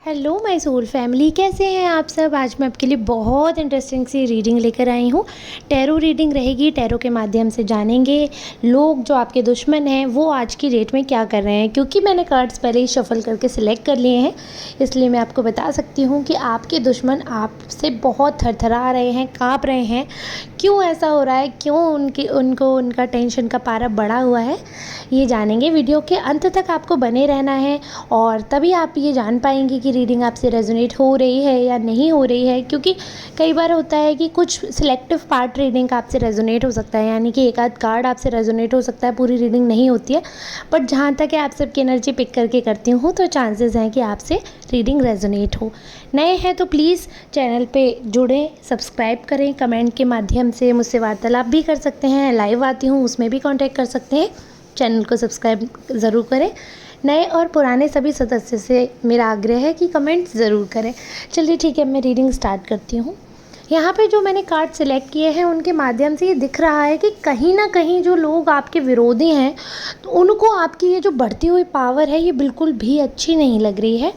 Hello my soul family, कैसे हैं आप सब। आज मैं आपके लिए बहुत इंटरेस्टिंग सी रीडिंग लेकर आई हूँ। टैरो रीडिंग रहेगी। टैरो के माध्यम से जानेंगे लोग जो आपके दुश्मन हैं वो आज की डेट में क्या कर रहे हैं। क्योंकि मैंने कार्ड्स पहले ही शफल करके सिलेक्ट कर लिए हैं, इसलिए मैं आपको बता सकती हूँ कि आपके दुश्मन आपसे बहुत थरथरा रहे हैं, काँप रहे हैं। क्यों ऐसा हो रहा है, क्यों उनको उनका टेंशन का पारा बढ़ा हुआ है, ये जानेंगे। वीडियो के अंत तक आपको बने रहना है और तभी आप ये जान पाएंगे कि रीडिंग आपसे रेजोनेट हो रही है या नहीं हो रही है। क्योंकि कई बार होता है कि कुछ सिलेक्टिव पार्ट रीडिंग आपसे रेजोनेट हो सकता है, यानी कि एक आध कार्ड आपसे रेजोनेट हो सकता है, पूरी रीडिंग नहीं होती है। बट जहाँ तक है आप सबकी एनर्जी पिक करके करती हूँ तो चांसेस हैं कि आपसे रीडिंग रेजोनेट हो। नए हैं तो प्लीज़ चैनल पे जुड़ें, सब्सक्राइब करें, कमेंट के माध्यम से मुझसे वार्तालाप भी कर सकते हैं। लाइव आती हूँ उसमें भी कांटेक्ट कर सकते हैं। चैनल को सब्सक्राइब ज़रूर करें। नए और पुराने सभी सदस्य से मेरा आग्रह है कि कमेंट ज़रूर करें। चलिए ठीक है, मैं रीडिंग स्टार्ट करती हूँ। यहाँ पे जो मैंने कार्ड सिलेक्ट किए हैं उनके माध्यम से ये दिख रहा है कि कहीं ना कहीं जो लोग आपके विरोधी हैं तो उनको आपकी ये जो बढ़ती हुई पावर है ये बिल्कुल भी अच्छी नहीं लग रही है।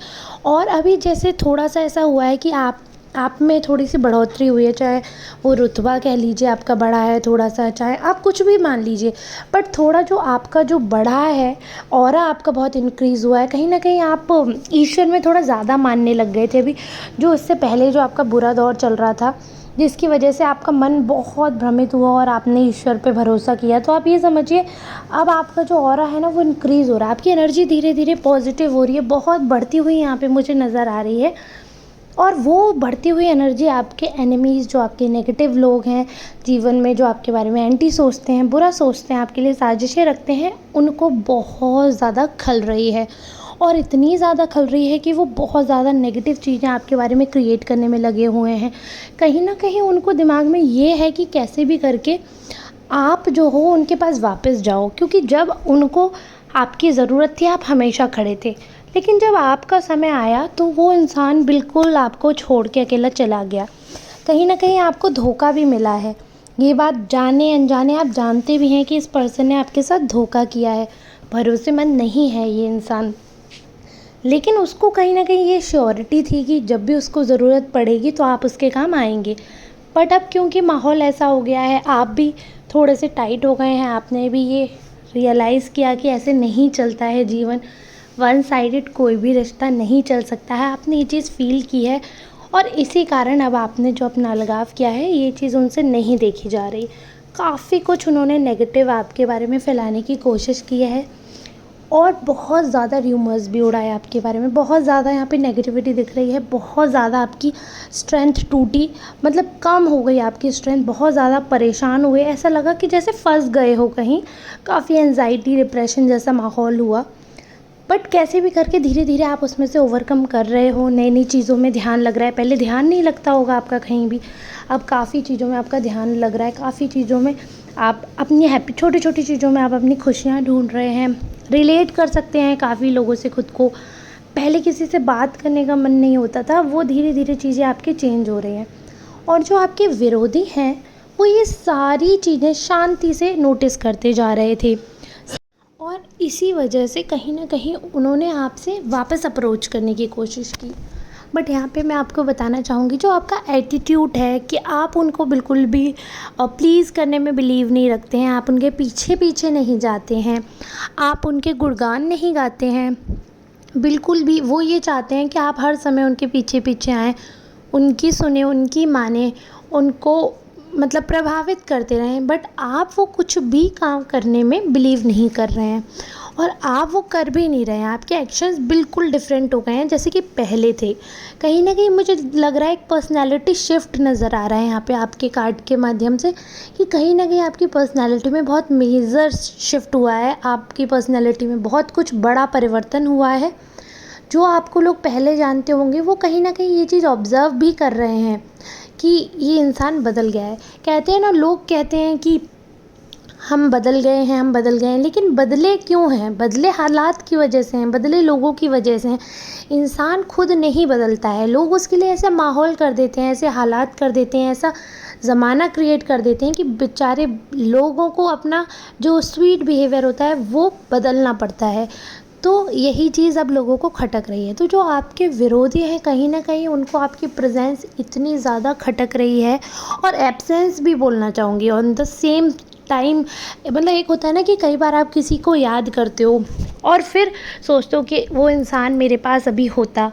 और अभी जैसे थोड़ा सा ऐसा हुआ है कि आप में थोड़ी सी बढ़ोतरी हुई है, चाहे वो रुतबा कह लीजिए आपका बढ़ा है थोड़ा सा, चाहे आप कुछ भी मान लीजिए। बट थोड़ा जो आपका जो बढ़ा है, ऑरा आपका बहुत इंक्रीज़ हुआ है। कहीं ना कहीं आप ईश्वर में थोड़ा ज़्यादा मानने लग गए थे अभी, जो इससे पहले जो आपका बुरा दौर चल रहा था, जिसकी वजह से आपका मन बहुत भ्रमित हुआ और आपने ईश्वर पे भरोसा किया। तो आप ये समझिए अब आपका जो ऑरा है ना वो इंक्रीज़ हो रहा है, आपकी एनर्जी धीरे धीरे पॉजिटिव हो रही है, बहुत बढ़ती हुई यहाँ पे मुझे नज़र आ रही है। और वो बढ़ती हुई एनर्जी आपके एनिमीज़, जो आपके नेगेटिव लोग हैं जीवन में, जो आपके बारे में एंटी सोचते हैं, बुरा सोचते हैं, आपके लिए साजिशें रखते हैं, उनको बहुत ज़्यादा खल रही है। और इतनी ज़्यादा खल रही है कि वो बहुत ज़्यादा नेगेटिव चीज़ें आपके बारे में क्रिएट करने में लगे हुए हैं। कहीं ना कहीं उनको दिमाग में ये है कि कैसे भी करके आप जो हो उनके पास वापस जाओ। क्योंकि जब उनको आपकी ज़रूरत थी आप हमेशा खड़े थे, लेकिन जब आपका समय आया तो वो इंसान बिल्कुल आपको छोड़ के अकेला चला गया। कहीं ना कहीं आपको धोखा भी मिला है। ये बात जाने अनजाने आप जानते भी हैं कि इस पर्सन ने आपके साथ धोखा किया है, भरोसेमंद नहीं है ये इंसान। लेकिन उसको कहीं ना कहीं ये श्योरिटी थी कि जब भी उसको ज़रूरत पड़ेगी तो आप उसके काम आएंगे। बट अब क्योंकि माहौल ऐसा हो गया है, आप भी थोड़े से टाइट हो गए हैं, आपने भी ये रियलाइज़ किया कि ऐसे नहीं चलता है जीवन, वन साइडेड कोई भी रिश्ता नहीं चल सकता है। आपने ये चीज़ फील की है और इसी कारण अब आपने जो अपना अलगाव किया है ये चीज़ उनसे नहीं देखी जा रही। काफ़ी कुछ उन्होंने नेगेटिव आपके बारे में फैलाने की कोशिश की है और बहुत ज़्यादा र्यूमर्स भी उड़ाए आपके बारे में। बहुत ज़्यादा यहाँ पे नेगेटिविटी दिख रही है, बहुत ज़्यादा आपकी स्ट्रेंथ टूटी, मतलब कम हो गई आपकी स्ट्रेंथ, बहुत ज़्यादा परेशान हुए, ऐसा लगा कि जैसे फंस गए हो कहीं। काफ़ी एंजाइटी, डिप्रेशन जैसा माहौल हुआ। बट कैसे भी करके धीरे धीरे आप उसमें से ओवरकम कर रहे हो। नई नई चीज़ों में ध्यान लग रहा है, पहले ध्यान नहीं लगता होगा आपका कहीं भी, अब काफ़ी चीज़ों में आपका ध्यान लग रहा है। काफ़ी चीज़ों में आप अपनी छोटी छोटी चीज़ों में आप अपनी खुशियाँ ढूंढ रहे हैं, रिलेट कर सकते हैं काफ़ी लोगों से खुद को। पहले किसी से बात करने का मन नहीं होता था, वो धीरे धीरे चीज़ें आपकी चेंज हो रही हैं। और जो आपके विरोधी हैं वो ये सारी चीज़ें शांति से नोटिस करते जा रहे थे और इसी वजह से कहीं ना कहीं उन्होंने आपसे वापस अप्रोच करने की कोशिश की। बट यहाँ पे मैं आपको बताना चाहूँगी, जो आपका एटीट्यूड है कि आप उनको बिल्कुल भी प्लीज़ करने में बिलीव नहीं रखते हैं, आप उनके पीछे पीछे नहीं जाते हैं, आप उनके गुणगान नहीं गाते हैं बिल्कुल भी। वो ये चाहते हैं कि आप हर समय उनके पीछे पीछे आएँ, उनकी सुने, उनकी माने, उनको मतलब प्रभावित करते रहें। बट आप वो कुछ भी काम करने में बिलीव नहीं कर रहे हैं और आप वो कर भी नहीं रहे हैं। आपके एक्शंस बिल्कुल डिफरेंट हो गए हैं जैसे कि पहले थे। कहीं ना कहीं मुझे लग रहा है एक पर्सनैलिटी शिफ्ट नज़र आ रहा है यहाँ पे आपके कार्ड के माध्यम से, कि कहीं ना कहीं आपकी पर्सनैलिटी में बहुत मेजर शिफ्ट हुआ है, आपकी पर्सनैलिटी में बहुत कुछ बड़ा परिवर्तन हुआ है। जो आपको लोग पहले जानते होंगे वो कहीं ना कहीं ये चीज़ ऑब्ज़र्व भी कर रहे हैं कि ये इंसान बदल गया है। कहते हैं ना, लोग कहते हैं कि हम बदल गए हैं, हम बदल गए हैं, लेकिन बदले क्यों हैं? बदले हालात की वजह से हैं, बदले लोगों की वजह से हैं। इंसान खुद नहीं बदलता है, लोग उसके लिए ऐसा माहौल कर देते हैं, ऐसे हालात कर देते हैं, ऐसा ज़माना क्रिएट कर देते हैं कि बेचारे लोगों को अपना जो स्वीट बिहेवियर होता है वो बदलना पड़ता है। तो यही चीज़ अब लोगों को खटक रही है। तो जो आपके विरोधी हैं कहीं न कहीं उनको आपकी प्रेज़ेंस इतनी ज़्यादा खटक रही है, और एब्सेंस भी बोलना चाहूँगी ऑन द सेम टाइम। मतलब एक होता है ना कि कई बार आप किसी को याद करते हो और फिर सोचते हो कि वो इंसान मेरे पास अभी होता,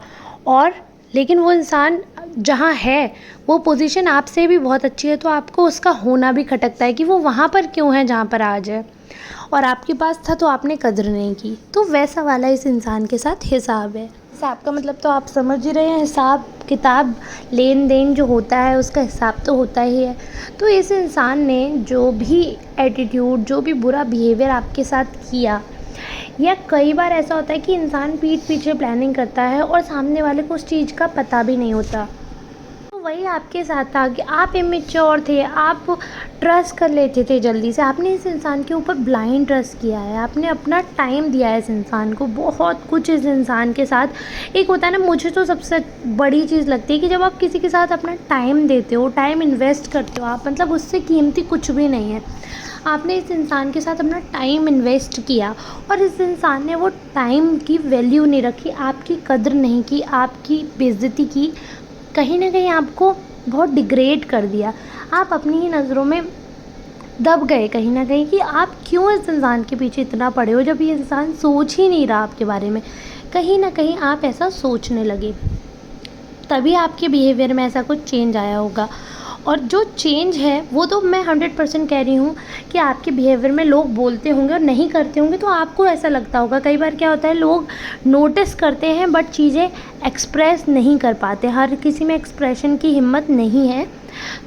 और लेकिन वो इंसान जहाँ है वो पोजीशन आपसे भी बहुत अच्छी है, तो आपको उसका होना भी खटकता है कि वो वहाँ पर क्यों है जहाँ पर आज है, और आपके पास था तो आपने कदर नहीं की। तो वैसा वाला इस इंसान के साथ हिसाब है। हिसाब का मतलब तो आप समझ ही रहे हैं, हिसाब किताब लेन देन जो होता है उसका हिसाब तो होता ही है। तो इस इंसान ने जो भी एटीट्यूड, जो भी बुरा बिहेवियर आपके साथ किया, या कई बार ऐसा होता है कि इंसान पीठ पीछे प्लानिंग करता है और सामने वाले को उस चीज़ का पता भी नहीं होता। तो वही आपके साथ था कि आप इमेच्योर थे, आप ट्रस्ट कर लेते थे जल्दी से, आपने इस इंसान के ऊपर ब्लाइंड ट्रस्ट किया है, आपने अपना टाइम दिया है इस इंसान को, बहुत कुछ इस इंसान के साथ। एक होता है ना, मुझे तो सबसे बड़ी चीज़ लगती है कि जब आप किसी के साथ अपना टाइम देते हो, टाइम इन्वेस्ट करते हो आप, मतलब उससे कीमती कुछ भी नहीं है। आपने इस इंसान के साथ अपना टाइम इन्वेस्ट किया और इस इंसान ने वो टाइम की वैल्यू नहीं रखी, आपकी कदर नहीं की, आपकी बेइज्जती की, कहीं ना कहीं आपको बहुत डिग्रेड कर दिया। आप अपनी ही नज़रों में दब गए कहीं ना कहीं कि आप क्यों इस इंसान के पीछे इतना पड़े हो, जब ये इंसान सोच ही नहीं रहा आपके बारे में। कहीं ना कहीं आप ऐसा सोचने लगे, तभी आपके बिहेवियर में ऐसा कुछ चेंज आया होगा। और जो चेंज है वो तो मैं 100% कह रही हूँ कि आपके बिहेवियर में लोग बोलते होंगे और नहीं करते होंगे, तो आपको ऐसा लगता होगा। कई बार क्या होता है, लोग नोटिस करते हैं बट चीज़ें एक्सप्रेस नहीं कर पाते, हर किसी में एक्सप्रेशन की हिम्मत नहीं है।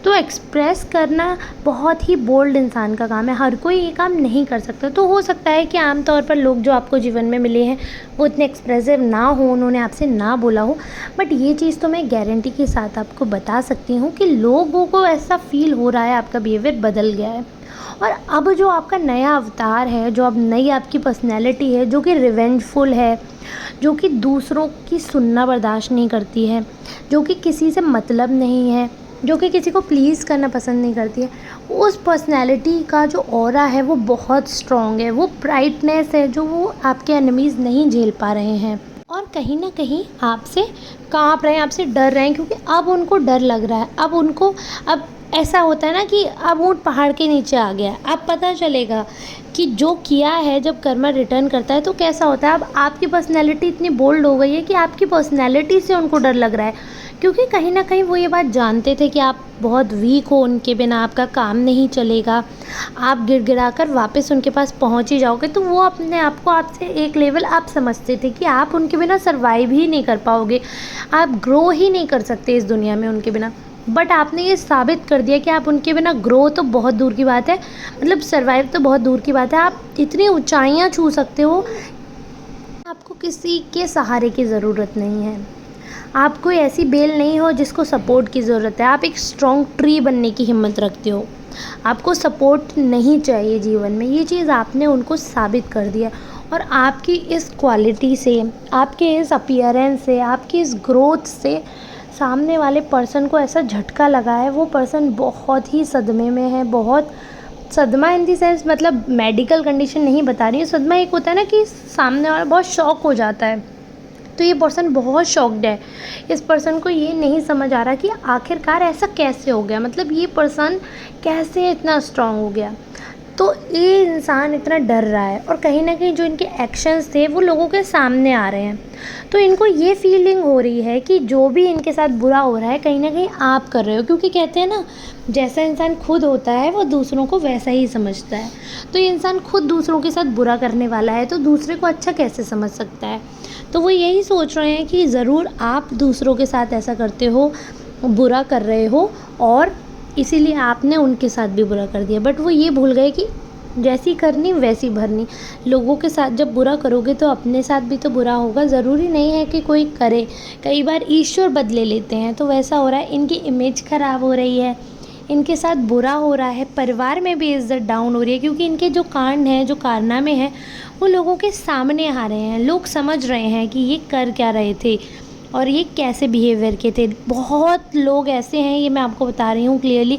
तो एक्सप्रेस करना बहुत ही बोल्ड इंसान का काम है, हर कोई ये काम नहीं कर सकता। तो हो सकता है कि आमतौर पर लोग जो आपको जीवन में मिले हैं वो इतने एक्सप्रेसिव ना हो, उन्होंने आपसे ना बोला हो, बट ये चीज़ तो मैं गारंटी के साथ आपको बता सकती हूँ कि लोगों को ऐसा फील हो रहा है, आपका बिहेवियर बदल गया है। और अब जो आपका नया अवतार है, जो अब नई आपकी पर्सनैलिटी है, जो कि रिवेंजफुल है, जो कि दूसरों की सुनना बर्दाश्त नहीं करती है, जो कि किसी से मतलब नहीं है, जो कि किसी को प्लीज़ करना पसंद नहीं करती है, उस पर्सनैलिटी का जो ऑरा है वो बहुत स्ट्रॉन्ग है, वो ब्राइटनेस है जो वो आपके एनिमीज़ नहीं झेल पा रहे हैं, और कहीं ना कहीं आपसे काँप रहे हैं, आपसे डर रहे हैं, क्योंकि अब उनको डर लग रहा है। अब उनको, अब ऐसा होता है ना कि अब ऊँट पहाड़ के नीचे आ गया, अब पता चलेगा कि जो किया है जब कर्मा रिटर्न करता है तो कैसा होता है। अब आपकी पर्सनैलिटी इतनी बोल्ड हो गई है कि आपकी पर्सनैलिटी से उनको डर लग रहा है, क्योंकि कहीं ना कहीं वो ये बात जानते थे कि आप बहुत वीक हो, उनके बिना आपका काम नहीं चलेगा, आप गिड़गिड़ा कर वापस उनके पास पहुंच ही जाओगे। तो वो अपने आप को आपसे एक लेवल आप समझते थे कि आप उनके बिना सर्वाइव ही नहीं कर पाओगे, आप ग्रो ही नहीं कर सकते इस दुनिया में उनके बिना। बट आपने ये साबित कर दिया कि आप उनके बिना ग्रो तो बहुत दूर की बात है, मतलब सर्वाइव तो बहुत दूर की बात है, आप इतनी ऊंचाइयां छू सकते हो, आपको किसी के सहारे की ज़रूरत नहीं है, आप कोई ऐसी बेल नहीं हो जिसको सपोर्ट की ज़रूरत है, आप एक स्ट्रॉन्ग ट्री बनने की हिम्मत रखते हो, आपको सपोर्ट नहीं चाहिए जीवन में। ये चीज़ आपने उनको साबित कर दिया, और आपकी इस क्वालिटी से, आपके इस अपीयरेंस से, आपकी इस ग्रोथ से सामने वाले पर्सन को ऐसा झटका लगा है, वो पर्सन बहुत ही सदमे में है, बहुत सदमा इन दी सेंस, मतलब मेडिकल कंडीशन नहीं बता रही हूँ, सदमा एक होता है ना कि सामने वाला बहुत शॉक हो जाता है, तो ये पर्सन बहुत शॉक्ड है। इस पर्सन को ये नहीं समझ आ रहा कि आखिरकार ऐसा कैसे हो गया, मतलब ये पर्सन कैसे इतना स्ट्रांग हो गया। तो ये इंसान इतना डर रहा है, और कहीं ना कहीं जो इनके एक्शंस थे वो लोगों के सामने आ रहे हैं, तो इनको ये फीलिंग हो रही है कि जो भी इनके साथ बुरा हो रहा है कहीं ना कहीं आप कर रहे हो, क्योंकि कहते हैं ना, जैसा इंसान खुद होता है वो दूसरों को वैसा ही समझता है। तो ये इंसान खुद दूसरों के साथ बुरा करने वाला है, तो दूसरे को अच्छा कैसे समझ सकता है। तो वो यही सोच रहे हैं कि ज़रूर आप दूसरों के साथ ऐसा करते हो, बुरा कर रहे हो, और इसीलिए आपने उनके साथ भी बुरा कर दिया। बट वो ये भूल गए कि जैसी करनी वैसी भरनी, लोगों के साथ जब बुरा करोगे तो अपने साथ भी तो बुरा होगा, ज़रूरी नहीं है कि कोई करे, कई बार ईश्वर बदले लेते हैं। तो वैसा हो रहा है, इनकी इमेज ख़राब हो रही है, इनके साथ बुरा हो रहा है, परिवार में भी इज़्ज़त डाउन हो रही है, क्योंकि इनके जो कांड हैं, जो कारनामे हैं, वो लोगों के सामने आ रहे हैं, लोग समझ रहे हैं कि ये कर क्या रहे थे और ये कैसे बिहेवियर के थे। बहुत लोग ऐसे हैं, ये मैं आपको बता रही हूँ क्लियरली,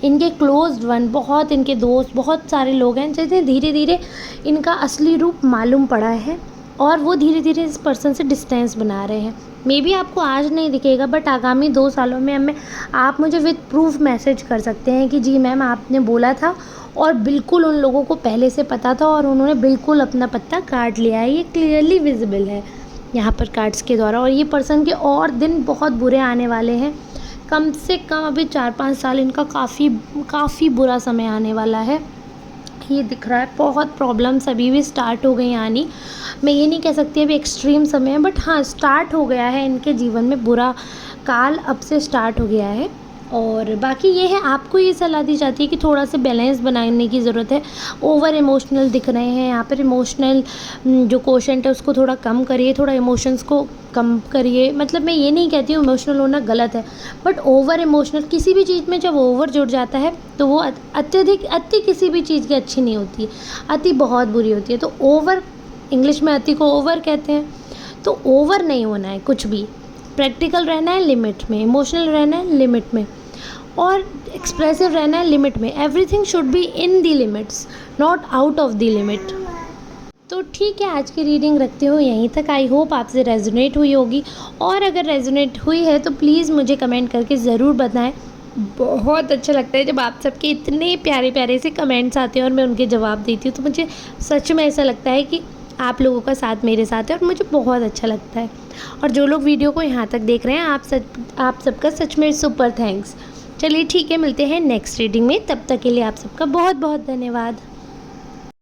इनके क्लोज्ड वन, बहुत इनके दोस्त, बहुत सारे लोग हैं जिन्हें धीरे धीरे इनका असली रूप मालूम पड़ा है, और वो धीरे धीरे इस पर्सन से डिस्टेंस बना रहे हैं। मे बी आपको आज नहीं दिखेगा, बट आगामी 2 सालों में आप मुझे विद प्रूफ मैसेज कर सकते हैं कि जी मैम आपने बोला था, और बिल्कुल उन लोगों को पहले से पता था और उन्होंने बिल्कुल अपना पत्ता काट लिया है। ये क्लियरली विजिबल है यहाँ पर कार्ड्स के द्वारा। और ये पर्सन के और दिन बहुत बुरे आने वाले हैं, कम से कम अभी 4-5 साल इनका काफ़ी बुरा समय आने वाला है। ये दिख रहा है बहुत प्रॉब्लम्स अभी भी स्टार्ट हो गई आनी। मैं ये नहीं कह सकती अभी एक्सट्रीम समय है, बट हाँ स्टार्ट हो गया है इनके जीवन में, बुरा काल अब से स्टार्ट हो गया है। और बाकी ये है, आपको ये सलाह दी जाती है कि थोड़ा सा बैलेंस बनाने की ज़रूरत है। ओवर इमोशनल दिख रहे हैं यहाँ पर, इमोशनल जो कोशेंट है उसको थोड़ा कम करिए, थोड़ा इमोशंस को कम करिए। मतलब मैं ये नहीं कहती हूँ इमोशनल होना गलत है, बट ओवर इमोशनल किसी भी चीज़ में जब ओवर जुड़ जाता है तो वो अति किसी भी चीज़ की अच्छी नहीं होती है, अति बहुत बुरी होती है। तो ओवर, इंग्लिश में अति को ओवर कहते हैं, तो ओवर नहीं होना है कुछ भी। प्रैक्टिकल रहना है लिमिट में, इमोशनल रहना है लिमिट में, और एक्सप्रेसिव रहना है लिमिट में। Everything should be in the limits, not out of the limit. तो ठीक है, आज की रीडिंग रखते हो यहीं तक। आई होप आपसे रेजोनेट हुई होगी, और अगर रेजोनेट हुई है तो प्लीज़ मुझे कमेंट करके ज़रूर बताएं। बहुत अच्छा लगता है जब आप सबके इतने प्यारे प्यारे से कमेंट्स आते हैं और मैं उनके जवाब देती हूँ, तो मुझे सच में ऐसा लगता है कि आप लोगों का साथ मेरे साथ है और मुझे बहुत अच्छा लगता है। और जो लोग वीडियो को यहाँ तक देख रहे हैं, आप सबका सच में सुपर थैंक्स। चलिए ठीक है, मिलते हैं नेक्स्ट रीडिंग में। तब तक के लिए आप सबका बहुत बहुत धन्यवाद।